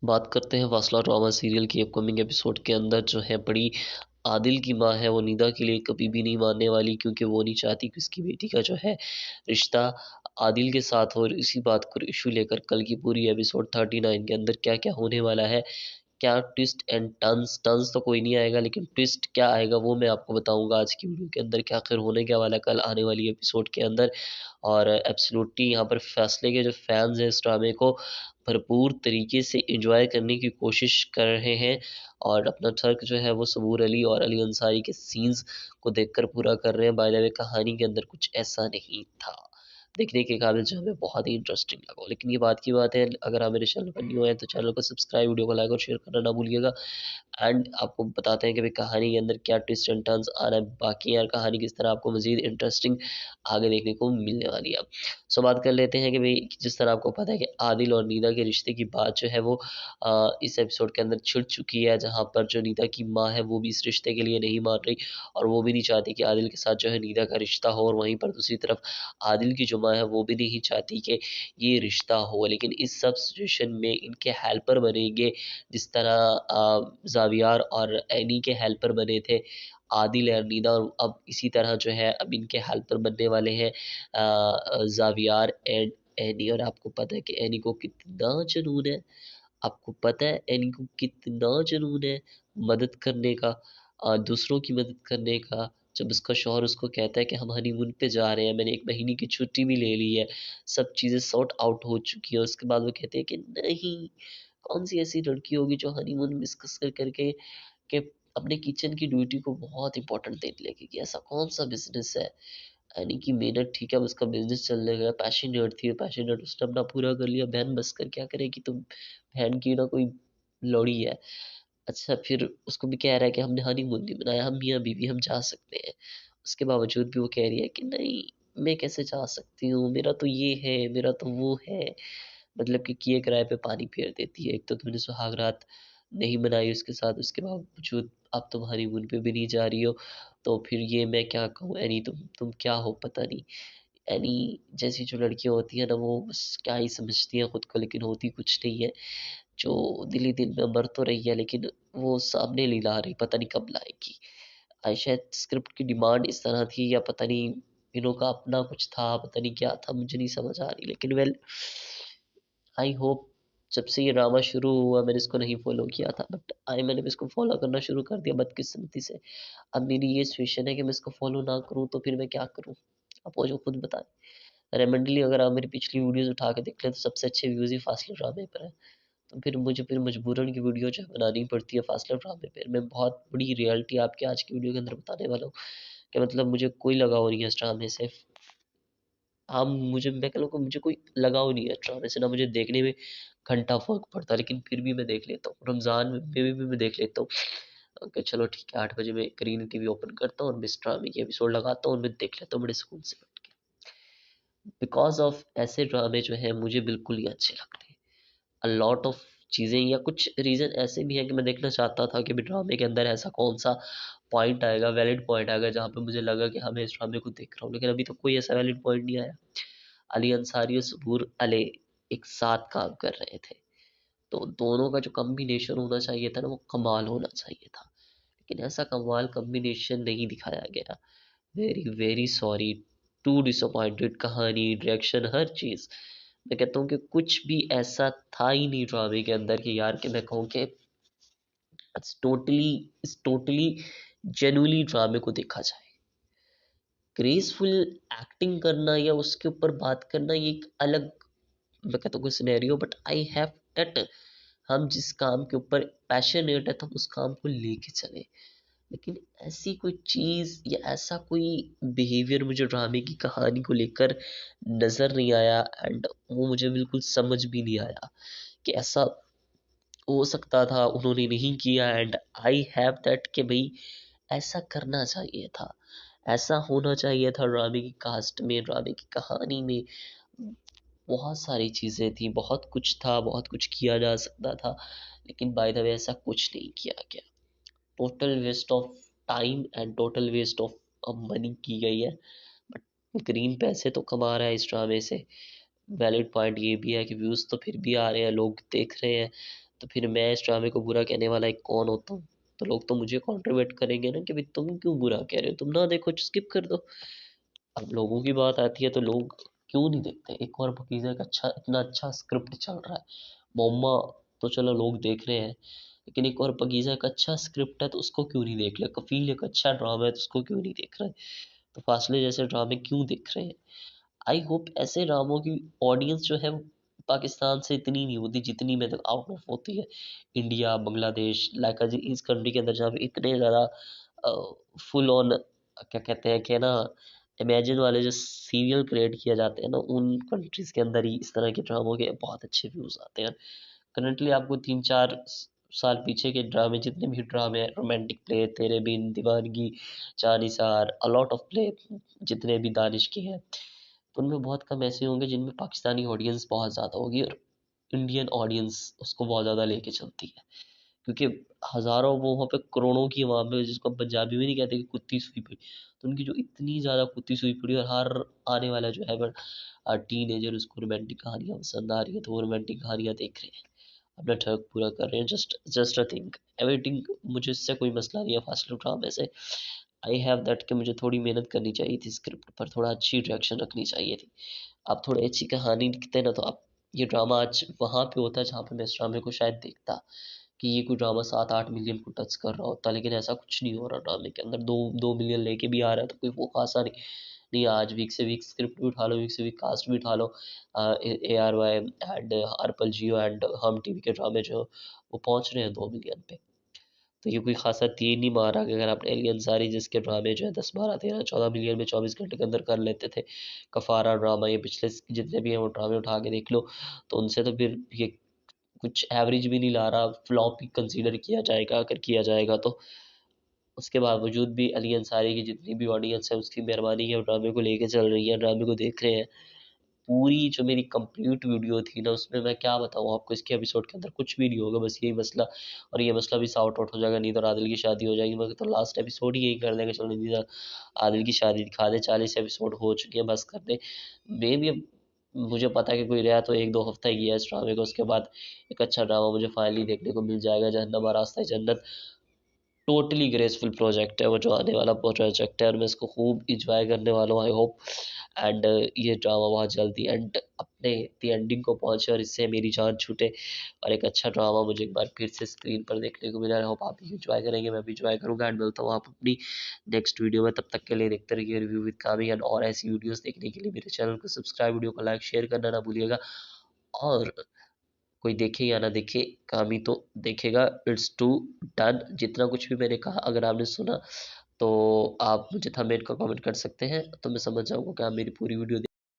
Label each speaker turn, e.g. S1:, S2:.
S1: बात करते हैं वासला ड्रामा सीरियल की अपकमिंग एपिसोड के अंदर जो है बड़ी आदिल की माँ है वो निदा के लिए कभी भी नहीं मानने वाली, क्योंकि वो नहीं चाहती कि उसकी बेटी का जो है रिश्ता आदिल के साथ हो। और इसी बात को इशू लेकर कल की पूरी एपिसोड 39 के अंदर क्या क्या होने वाला है, क्या ट्विस्ट एंड टर्न्स टर्न्स तो कोई नहीं आएगा, लेकिन ट्विस्ट क्या आएगा वो मैं आपको बताऊंगा आज की वीडियो के अंदर। क्या आखिर होने क्या वाला है कल आने वाली एपिसोड के अंदर। और एब्सोल्युटली यहाँ पर फैसले के जो फैंस हैं इस ड्रामे को भरपूर तरीके से एंजॉय करने की कोशिश कर रहे हैं, और अपना ठर्क जो है वो सबूर अली और अली अंसारी के सीन्स को देखकर पूरा कर रहे हैं। बाय द वे कहानी के अंदर कुछ ऐसा नहीं था, देखने के काबिल जो हमें बहुत ही इंटरेस्टिंग लगा। लेकिन ये बात की बात है, अगर आप मेरे चैनल पर न्यू हैं तो चैनल को सब्सक्राइब, वीडियो को लाइक और शेयर करना ना भूलिएगा। एंड आपको बताते हैं कि भाई कहानी के अंदर क्या ट्विस्ट एंड टर्न्स आ रहा है, बाकी यार कहानी किस तरह आपको मजीद इंटरेस्टिंग आगे देखने को मिलने वाली है। सो बात कर लेते हैं कि भाई जिस तरह आपको पता है कि आदिल और नीदा के रिश्ते की बात जो है वो इस एपिसोड के अंदर छिड़ चुकी है, जहाँ पर जो नीदा की माँ है वो भी इस रिश्ते के लिए नहीं मान रही, और वो भी नहीं चाहती कि आदिल के साथ जो है नीदा का रिश्ता हो। और वहीं पर दूसरी तरफ आदिल की जो माँ है वो भी नहीं चाहती कि ये रिश्ता हो। लेकिन इस सब सिचुएशन में इनके हेल्पर बनेंगे, जिस तरह जावियार और एनी के हेल्पर बने थे आदिल और नीदा, और अब इसी तरह जो है अब इनके हेल्पर बनने वाले हैं जावियार एंड एनी। और आपको पता है कि एनी को कितना जुनून है, आपको पता है एनी को कितना जुनून है मदद करने का, दूसरों की मदद करने का। जब उसका शौहर उसको कहता है कि हम हनीमून पे जा रहे हैं, मैंने 1 महीने की छुट्टी भी ले ली है, सब चीज़ें सॉर्ट आउट हो चुकी हैं, उसके बाद वो कहते हैं कि नहीं, कौन सी ऐसी लड़की होगी जो हनीमून मिस कर करके कि अपने किचन की ड्यूटी को बहुत इंपॉर्टेंट देने लगी। कि ऐसा कौन सा बिजनेस है, यानी कि मेहनत ठीक है, उसका बिजनेस चलने गया, पैशनेट थी, पैशनेट उसने अपना पूरा कर लिया, बहन बस कर क्या करेगी, तुम बहन की ना कोई लौड़ी है। अच्छा, फिर उसको भी कह रहा है कि हमने हनीमून नहीं बनाया, हम मियाँ बीवी हम जा सकते हैं, उसके बावजूद भी वो कह रही है कि नहीं, मैं कैसे जा सकती हूँ, मेरा तो ये है, मेरा तो वो है। मतलब कि किए किराए पे पानी फेर देती है। एक तो तुमने सुहाग रात नहीं मनाई उसके साथ, उसके बावजूद अब तुम हनीमून पे भी नहीं जा रही हो, तो फिर ये मैं क्या कहूँ एनी, तुम क्या हो पता नहीं। एनी जैसी जो लड़कियां होती हैं ना, वो बस क्या ही समझती हैं खुद को, लेकिन होती कुछ नहीं है। जो दिल ही दिल में मर तो रही है, लेकिन वो सामने नहीं ला रही, पता नहीं कब लाएगी। शायद स्क्रिप्ट की डिमांड इस तरह थी, या पता नहीं इनों का अपना कुछ था, पता नहीं क्या था, मुझे नहीं समझ आ रही। लेकिन वेल, आई होप, जब से ये ड्रामा शुरू हुआ मैंने इसको नहीं फॉलो किया था, बट मैंने भी इसको फॉलो करना शुरू कर दिया बदकिस्मती से। अब मेरी ये सिचुएशन है कि मैं इसको फॉलो ना करूँ तो फिर मैं क्या करूँ, आप वो जो खुद बताएं। रेमेंडली अगर आप मेरी पिछली वीडियोस उठा के देख लें तो सबसे अच्छे व्यूज ही फासले ड्रामे पर है। तो फिर मुझे फिर मजबूरन की वीडियो जो है बनानी पड़ती है फासले ड्रामे पर। मैं बहुत बड़ी रियलिटी आपके आज की वीडियो के अंदर बताने वाला हूँ, कि मतलब मुझे कोई लगाव नहीं है इस ड्रामे से। हाँ, मुझे मैं कह लूँ कि मुझे कोई लगाव नहीं है ड्रामे से, ना मुझे देखने में घंटा फर्क पड़ता, लेकिन फिर भी मैं देख लेता हूँ। रमज़ान में भी मैं देख लेता हूँ कि चलो ठीक है, 8 बजे मैं ग्रीन टीवी ओपन करता हूँ और मैं इस ड्रामे की एपिसोड लगाता हूँ और मैं देख लेता हूँ बड़े सुकून से बैठ के। बिकॉज ऑफ ऐसे ड्रामे जो है मुझे बिल्कुल ही अच्छे लगते हैं। अ लॉट ऑफ चीज़ें या कुछ रीज़न ऐसे भी हैं कि मैं देखना चाहता था कि ड्रामे के अंदर ऐसा कौन सा पॉइंट आएगा, वैलिड पॉइंट आएगा, जहाँ पे मुझे लगा कि हाँ मैं इस ड्रामे को देख रहा हूँ, लेकिन अभी तो कोई ऐसा वैलिड पॉइंट नहीं आया। अली अंसारी और सबूर अले एक साथ काम कर रहे थे, तो दोनों का जो कॉम्बिनेशन होना चाहिए था ना, वो कमाल होना चाहिए था, लेकिन ऐसा कमाल कॉम्बिनेशन नहीं दिखाया गया। Very very sorry, too disappointed, कहानी, डायरेक्शन, हर चीज़। मैं कहता हूँ कि कुछ भी ऐसा था ही नहीं ड्रामे के अंदर कि यार कि मैं कहूँ कि इस टोटली जेन्युइनली ड्रामे को देखा जाए। ग्रेसफुल एक्टिंग करना या उसके ऊपर बात करना ये एक अलग, मैं कहता हूँ scenario, but I have that, हम जिस काम के ऊपर पैशनेट है तो हम उस काम को लेके चले। लेकिन ऐसी कोई चीज़ या ऐसा कोई बिहेवियर मुझे ड्रामे की कहानी को लेकर नज़र नहीं आया, एंड वो मुझे बिल्कुल समझ भी नहीं आया कि ऐसा हो सकता था, उन्होंने नहीं किया। एंड आई हैव दैट कि भाई ऐसा करना चाहिए था, ऐसा होना चाहिए था ड्रामे की कास्ट में, ड्रामे की कहानी में। बहुत सारी चीज़ें थी, बहुत कुछ था, बहुत कुछ किया जा सकता था, लेकिन बाय द वे ऐसा कुछ नहीं किया गया। Total waste of time and total waste of money की गई है। बट ग्रीन पैसे तो कमा रहा है इस ड्रामे से, वैलिड पॉइंट ये भी है कि व्यूज़ तो फिर भी आ रहे हैं, लोग देख रहे हैं, तो फिर मैं इस ड्रामे को बुरा कहने वाला एक कौन होता हूँ? तो लोग तो मुझे कॉन्ट्रीब्यूट करेंगे ना कि भाई तुम क्यों बुरा कह रहे हो, तुम ना देखो, स्किप कर दो। अब लोगों की बात आती है तो लोग क्यों नहीं देखते? एक और पाकीज़ा एक अच्छा, इतना अच्छा स्क्रिप्ट चल रहा है, मम्मा, तो चलो लोग देख रहे हैं, लेकिन एक और पाकीज़ा एक अच्छा स्क्रिप्ट है तो उसको क्यों नहीं देख रहे? कफील एक अच्छा ड्रामा है तो उसको क्यों नहीं देख रहे? तो फासले जैसे ड्रामे क्यों देख रहे हैं? आई होप ऐसे ड्रामों की ऑडियंस जो है वो पाकिस्तान से इतनी नहीं होती जितनी में तक आउट ऑफ होती है इंडिया, बांग्लादेश, लाइक इस कंट्री के अंदर जहाँ पे इतने ज़्यादा फुल ऑन क्या कहते हैं कि ना, इमेजिन वाले जो सीरियल क्रिएट किया जाते हैं ना, उन कंट्रीज़ के अंदर ही इस तरह के ड्रामों के बहुत अच्छे व्यूज़ आते हैं। करंटली आपको 3-4 साल पीछे के ड्रामे, जितने भी ड्रामे हैं, रोमांटिक प्ले, तेरे बिन, दीवानगी, Jannisar, a lot of play, जितने भी दानिश के हैं, तो उनमें बहुत कम ऐसे होंगे जिनमें पाकिस्तानी ऑडियंस बहुत ज़्यादा होगी और इंडियन ऑडियंस उसको बहुत ज़्यादा लेके चलती है। क्योंकि हज़ारों, वो वहाँ पे करोड़ों की आवाम है, जिसको हम पंजाबी में नहीं कहते कि कुत्ती सूई पड़ी, तो उनकी जो इतनी ज़्यादा कुत्ती सूई पड़ी, और हर आने वाला जो है टीनेजर उसको रोमांटिक कहानियाँ पसंद आ रही है, तो वो रोमांटिक कहानियाँ देख रहे हैं, अपना ठग पूरा कर रहे हैं। Just just a think everything, मुझे इससे कोई मसला नहीं है फास्ट ड्रामे से। आई हैव दैट कि मुझे थोड़ी मेहनत करनी चाहिए थी स्क्रिप्ट पर, थोड़ा अच्छी डायरेक्शन रखनी चाहिए थी। आप थोड़ी अच्छी कहानी लिखते ना तो आप, ये ड्रामा आज वहाँ पे होता जहाँ पे मैं इस ड्रामे को शायद देखता, कि ये कोई ड्रामा 7-8 मिलियन को टच कर रहा होता, लेकिन ऐसा कुछ नहीं हो रहा ड्रामे के अंदर। 2 2 मिलियन लेके भी आ रहा है तो कोई वो खासा नहीं। नहीं, आज वीक से वीक स्क्रिप्ट भी उठा लो, वीक से वीक कास्ट भी उठा लो, ARY एंड अर्पल जियो एंड हम टीवी के ड्रामे जो वो पहुंच रहे हैं 2 मिलियन पे। तो ये कोई खासा तीर नहीं मारा कि अगर आपने अली अंसारी जिसके ड्रामे जो है 10 12 13 14 मिलियन में 24 घंटे के अंदर कर लेते थे, कफारा ड्रामा, ये पिछले जितने भी हैं वो ड्रामे उठा के देख लो, तो उनसे तो फिर ये कुछ एवरेज भी नहीं ला रहा, फ्लॉप ही कंसीडर किया जाएगा अगर किया जाएगा तो। उसके बावजूद भी अली अंसारी की जितनी भी ऑडियंस है उसकी मेहरबानी है, ड्रामे को लेके चल रही है, ड्रामे को देख रहे हैं। पूरी जो मेरी कंप्लीट वीडियो थी ना, उसमें मैं क्या बताऊँ आपको, इसके एपिसोड के अंदर कुछ भी नहीं होगा, बस यही मसला, और ये मसला भी सॉर्ट आउट हो जाएगा, नहीं तो आदिल की शादी हो जाएगी। मगर तो लास्ट एपिसोड ही यही कर देंगे, चलो नहीं तो आदिल की शादी दिखा दे, 40 एपिसोड हो चुके हैं, बस कर दे। मे भी मुझे पता है कि कोई रहा तो 1-2 हफ्ता ही किया इस ड्रामे को, उसके बाद एक अच्छा ड्रामा मुझे फाइनली देखने को मिल जाएगा, जहन्नम रास्ता जन्नत। टोटली ग्रेसफुल प्रोजेक्ट है वो, जो आने वाला प्रोजेक्ट है, और मैं इसको खूब इंजॉय करने वाला हूँ, आई होप। एंड ये ड्रामा बहुत जल्दी एंड अपने दी एंडिंग को पहुंचे और इससे मेरी जान छूटे, और एक अच्छा ड्रामा मुझे एक बार फिर से स्क्रीन पर देखने को मिला। आई होप आप भी इंजॉय करेंगे, मैं भी इंजॉय करूँगा, एंड मिलता हूँ आप अपनी नेक्स्ट वीडियो में। तब तक के लिए देखते रहिए रिव्यू विद कामी, एंड और ऐसी वीडियोस देखने के लिए मेरे चैनल को सब्सक्राइब, वीडियो को लाइक शेयर करना ना भूलिएगा। और कोई देखे या ना देखे, कामी तो देखेगा, इट्स टू डन। जितना कुछ भी मैंने कहा अगर आपने सुना तो आप मुझे थंबनेल का कमेंट कर सकते हैं, तो मैं समझ जाऊंगा कि आप मेरी पूरी वीडियो